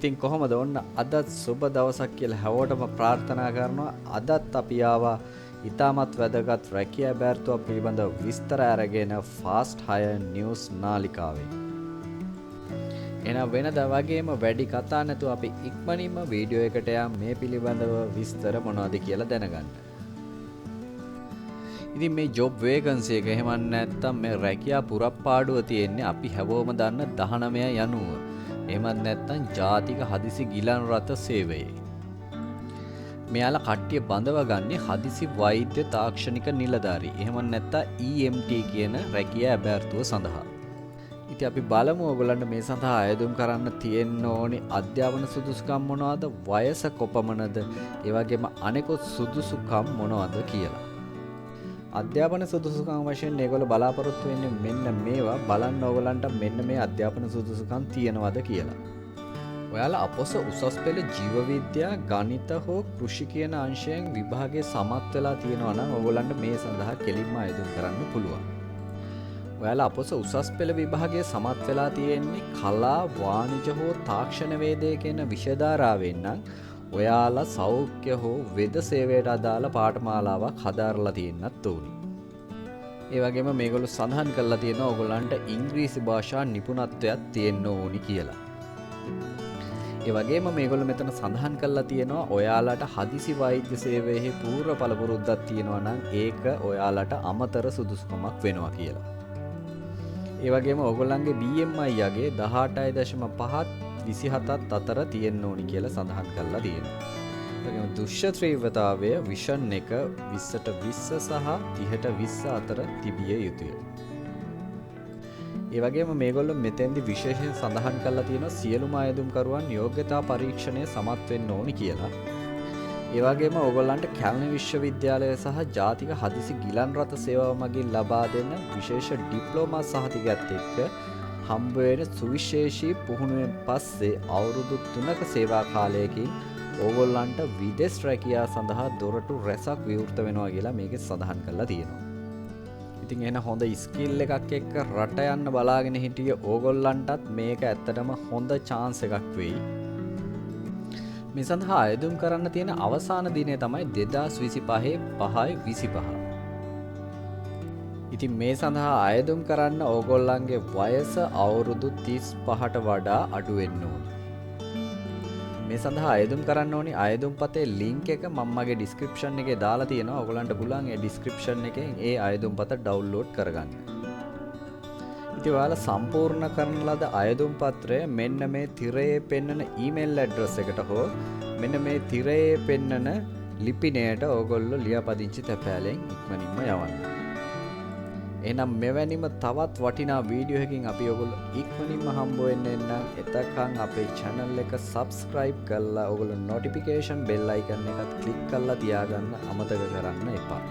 ඉතින් කොහොමද ඔන්න අදත් සුබ දවසක් කියලා හැමෝටම ප්‍රාර්ථනා කරනවා. අදත් අපි ආවා ඉතාමත් වැදගත් රැකියා බැර්තුවක් පිළිබඳව විස්තර අරගෙන ෆාස්ට් හයර් නිවුස් නාලිකාවේ. එහෙනම් වෙනදා වගේම වැඩි කතා නැතුව අපි ඉක්මනින්ම වීඩියෝ එකට යමු මේ පිළිබඳව විස්තර මොනවද කියලා දැනගන්න. ඉතින් මේ ජොබ් වේකන්සි එක එහෙම නැත්නම් මේ රැකියා පුරප්පාඩුව තියෙන්නේ අපි හැමෝම දන්න 1990. එහෙමත් නැත්නම් ජාතික හදිසි ගිලන් රථ සේවයේ. මෙයාලා කට්ටිය බඳවගන්නේ හදිසි වෛද්‍ය තාක්ෂණික නිලධාරී. එහෙම නැත්නම් EMT කියන රැකියා අභ්‍යර්ථුව සඳහා. ඉතින් අපි බලමු ඔයගොල්ලන්ට මේ සඳහා අයදුම් කරන්න තියෙන්න ඕනි අධ්‍යාපන සුදුසුකම් මොනවද, වයස කොපමණද, ඒ වගේම අනෙකුත් සුදුසුකම් මොනවද කියලා. අධ්‍යාපන සුදුසුකම් වශයෙන් මේගොල්ලෝ බලාපොරොත්තු වෙන්නේ මෙන්න මේවා බලන්න ඕගලන්ට මෙන්න මේ අධ්‍යාපන සුදුසුකම් තියෙනවද කියලා. ඔයාලා අපොස උසස් පෙළ ජීව විද්‍යා, ගණිත හෝ කෘෂි කියන අංශයෙන් විභාගයේ සමත් වෙලා තියෙනවා නම් ඕගලන්ට මේ සඳහා කෙලින්ම අයදුම් කරන්න පුළුවන්. ඔයාලා අපොස උසස් පෙළ විභාගයේ සමත් වෙලා තියෙන්නේ කලා, වාණිජ හෝ තාක්ෂණ වේදයේ කියන විෂය ධාරාවෙන් නම් ඔයාලා සෞඛ්‍ය හෝ වෙද සේවයට අදාළ පාඨමාලාවක් හදාරලා තියෙන්නත් ඕනි. ඒ වගේම මේගොල්ලෝ සඳහන් කරලා තියෙනවා ඔයගොල්ලන්ට ඉංග්‍රීසි භාෂා නිපුණත්වයක් තියෙන්න ඕනි කියලා. ඒ වගේම මේගොල්ලෝ මෙතන සඳහන් කරලා තියෙනවා ඔයාලට හදිසි වෛද්‍ය සේවයේ පූර්ව පළපුරුද්දක් තියෙනවා නම් ඒක ඔයාලට අමතර සුදුසුකමක් වෙනවා කියලා. ඒ වගේම ඔයගොල්ලන්ගේ BMI යගේ 18.5 27ත් අතර තියෙන්න ඕනි කියලා සඳහන් කරලා තියෙනවා. ඒ වගේම දුෂ්‍ය ත්‍රිවතාවය විෂන් එක 20ට 20 සහ 30ට 20 අතර තිබිය යුතුය. ඒ වගේම මේගොල්ලෝ මෙතෙන්දි විශේෂයෙන් සඳහන් කරලා තියෙනවා සියලුම අයදුම්කරුවන් යෝග්‍යතා පරීක්ෂණය සමත් වෙන්න ඕනි කියලා. ඒ වගේම ඕගොල්ලන්ට කැලණි විශ්වවිද්‍යාලය සහ ජාතික හදිසි ගිලන් රථ සේවාව මගින් ලබා දෙන විශේෂ ඩිප්ලෝමා සහතිකයත් එක්ක හම්බ වෙන සුවිශේෂී පුහුණුවෙන් පස්සේ අවුරුදු 3ක සේවා කාලයකින් ඕගොල්ලන්ට විදේශ රැකියාව සඳහා දොරටු රැසක් විවෘත වෙනවා කියලා මේකේ සඳහන් කරලා තියෙනවා. ඉතින් එහෙනම් හොඳ ස්කිල් එකක් එක්ක රට යන්න බලාගෙන හිටිය ඕගොල්ලන්ටත් මේක ඇත්තටම හොඳ chance එකක් වෙයි. මේ සඳහා අයදුම් කරන්න තියෙන අවසාන දිනය තමයි 2025/5/25. ඉතින් මේ සඳහා අයදුම් කරන්න ඕගොල්ලන්ගේ වයස අවුරුදු 35ට වඩා අඩු වෙන්න ඕනි. මේ සඳහා අයදුම් කරන්න ඕනි අයදුම් පතේ ලින්ක් එක මම මගේ ඩිස්ක්‍රිප්ෂන් එකේ දාලා තියෙනවා. ඕගොල්ලන්ට පුළුවන් ඒ ඩිස්ක්‍රිප්ෂන් එකෙන් ඒ අයදුම් පත ඩවුන්ලෝඩ් කරගන්න. ඉතින් ඔයාලා සම්පූර්ණ කරන ලද අයදුම් පත්‍රය මෙන්න මේ තිරයේ පෙන්නන ඊමේල් ඇඩ්‍රස් එකට හෝ මෙන්න මේ තිරයේ පෙන්නන ලිපිණයට ඕගොල්ලෝ ලියාපදිංචි තැපෑලෙන් ඉක්මනින්ම යවන්න. එහෙනම් මෙවැනිම තවත් වටිනා වීඩියෝ එකකින් අපි ඔයගොල්ලෝ ඉක්මනින්ම හම්බ වෙන්න එන්න. එතකන් අපේ channel එක subscribe කරලා ඔයගොල්ලෝ notification bell icon එකත් click කරලා තියාගන්න අමතක කරන්න එපා.